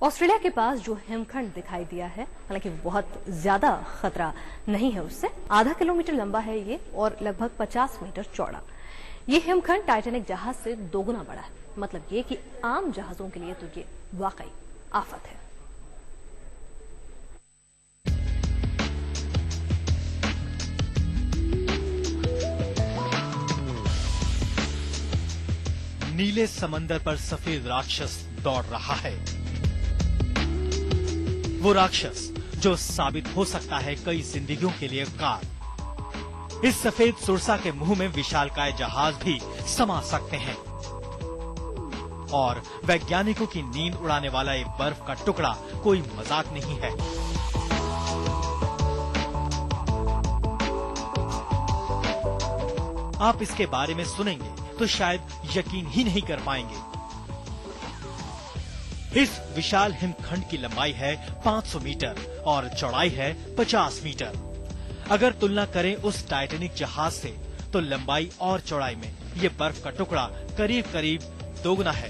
Australia के पास जो हिमखंड दिखाई दिया है, हालांकि बहुत ज्यादा खतरा नहीं है उससे। आधा किलोमीटर लंबा है ये और लगभग 50 मीटर चौड़ा। ये हिमखंड टाइटैनिक जहाज से दोगुना बड़ा है। मतलब ये कि आम जहाजों के लिए तो ये वाकई आफत है। नीले समंदर पर सफेद राक्षस दौड़ रहा है। वो राक्षस जो साबित हो सकता है कई जिंदगियों के लिए काल। इस सफेद सुरसा के मुंह में विशालकाय जहाज भी समा सकते हैं और वैज्ञानिकों की नींद उड़ाने वाला ये बर्फ का टुकड़ा कोई मजाक नहीं है। आप इसके बारे में सुनेंगे तो शायद यकीन ही नहीं कर पाएंगे। इस विशाल हिमखंड की लंबाई है 500 मीटर और चौड़ाई है 50 मीटर। अगर तुलना करें उस टाइटैनिक जहाज से तो लंबाई और चौड़ाई में ये बर्फ का टुकड़ा करीब करीब दोगुना है।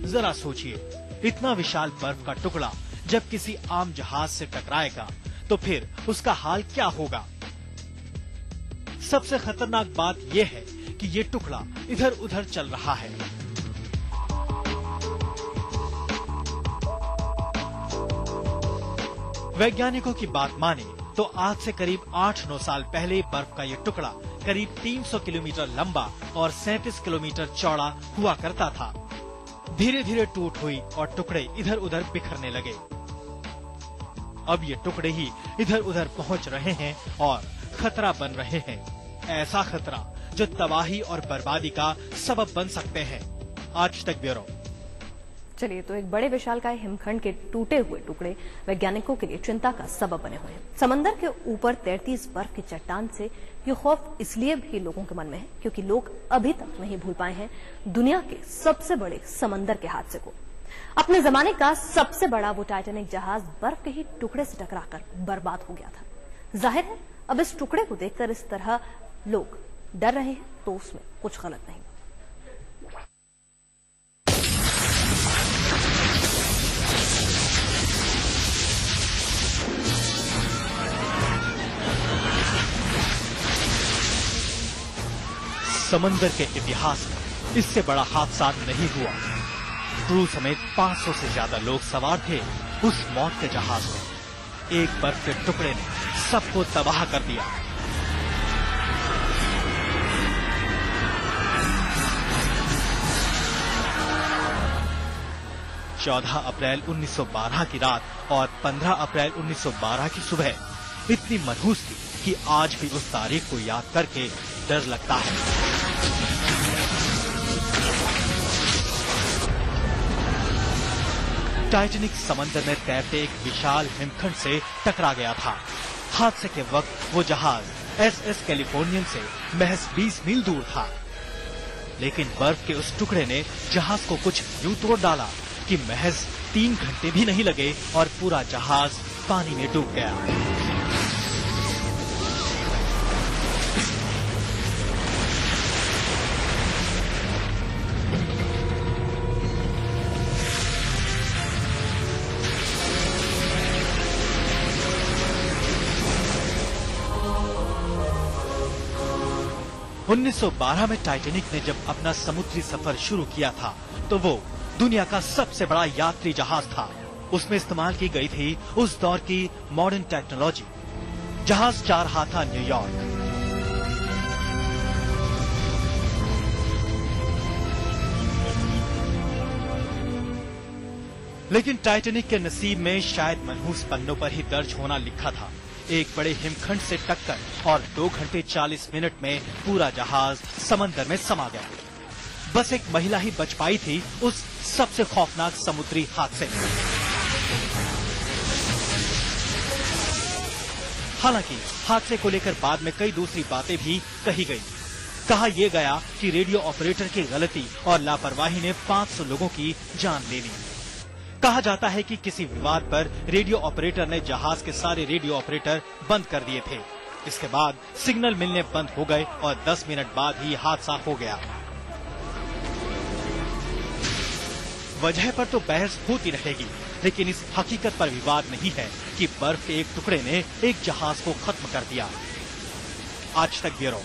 जरा सोचिए, इतना विशाल बर्फ का टुकड़ा जब किसी आम जहाज से टकराएगा तो फिर उसका हाल क्या होगा। सबसे खतरनाक बात यह है कि ये टुकड़ा इधर उधर चल रहा है। वैज्ञानिकों की बात माने तो आज से करीब 8-9 साल पहले बर्फ का ये टुकड़ा करीब 300 किलोमीटर लंबा और 37 किलोमीटर चौड़ा हुआ करता था। धीरे धीरे टूट हुई और टुकड़े इधर उधर बिखरने लगे। अब ये टुकड़े ही इधर उधर पहुंच रहे हैं और खतरा बन रहे हैं। ऐसा खतरा जो तबाही और बर्बादी का सबब बन सकते हैं। आज तक ब्यूरो। चलिए, तो एक बड़े विशालकाय हिमखंड के टूटे हुए टुकड़े वैज्ञानिकों के लिए चिंता का सबब बने हुए हैं। समंदर के ऊपर तैरती इस बर्फ की चट्टान से ये खौफ इसलिए भी लोगों के मन में है क्योंकि लोग अभी तक नहीं भूल पाए हैं दुनिया के सबसे बड़े समंदर के हादसे को। अपने जमाने का सबसे बड़ा वो टाइटैनिक जहाज बर्फ के ही टुकड़े से टकराकर बर्बाद हो गया था। जाहिर है अब इस टुकड़े को देखकर इस तरह लोग डर रहे हैं तो उसमें कुछ गलत नहीं। समंदर के इतिहास में इससे बड़ा हादसा नहीं हुआ। क्रू समेत 500 से ज्यादा लोग सवार थे उस मौत के जहाज में। एक बर्फ के टुकड़े ने सबको तबाह कर दिया। चौदह अप्रैल 1912 की रात और 15 अप्रैल 1912 की सुबह इतनी मनहूस थी कि आज भी उस तारीख को याद करके डर लगता है। टाइटैनिक समंदर में तैरते एक विशाल हिमखंड से टकरा गया था। हादसे के वक्त वो जहाज एसएस कैलिफोर्नियन से महज 20 मील दूर था, लेकिन बर्फ के उस टुकड़े ने जहाज को कुछ यूं तोड़ डाला कि महज 3 घंटे भी नहीं लगे और पूरा जहाज पानी में डूब गया। (1912) में टाइटैनिक ने जब अपना समुद्री सफर शुरू किया था तो वो दुनिया का सबसे बड़ा यात्री जहाज था। उसमें इस्तेमाल की गई थी उस दौर की मॉडर्न टेक्नोलॉजी। जहाज जा रहा था न्यूयॉर्क। लेकिन टाइटैनिक के नसीब में शायद मनहूस पन्नों पर ही दर्ज होना लिखा था। एक बड़े हिमखंड से टक्कर और 2 घंटे 40 मिनट में पूरा जहाज समंदर में समा गया। बस एक महिला ही बच पाई थी उस सबसे खौफनाक समुद्री हादसे में। हालांकि हादसे को लेकर बाद में कई दूसरी बातें भी कही गई। कहा यह गया कि रेडियो ऑपरेटर की गलती और लापरवाही ने 500 लोगों की जान ले ली। कहा जाता है कि किसी विवाद पर रेडियो ऑपरेटर ने जहाज के सारे रेडियो ऑपरेटर बंद कर दिए थे। इसके बाद सिग्नल मिलने बंद हो गए और 10 मिनट बाद ही हादसा हो गया। वजह पर तो बहस होती रहेगी, लेकिन इस हकीकत पर विवाद नहीं है कि बर्फ के एक टुकड़े ने एक जहाज को खत्म कर दिया। आज तक ब्यूरो।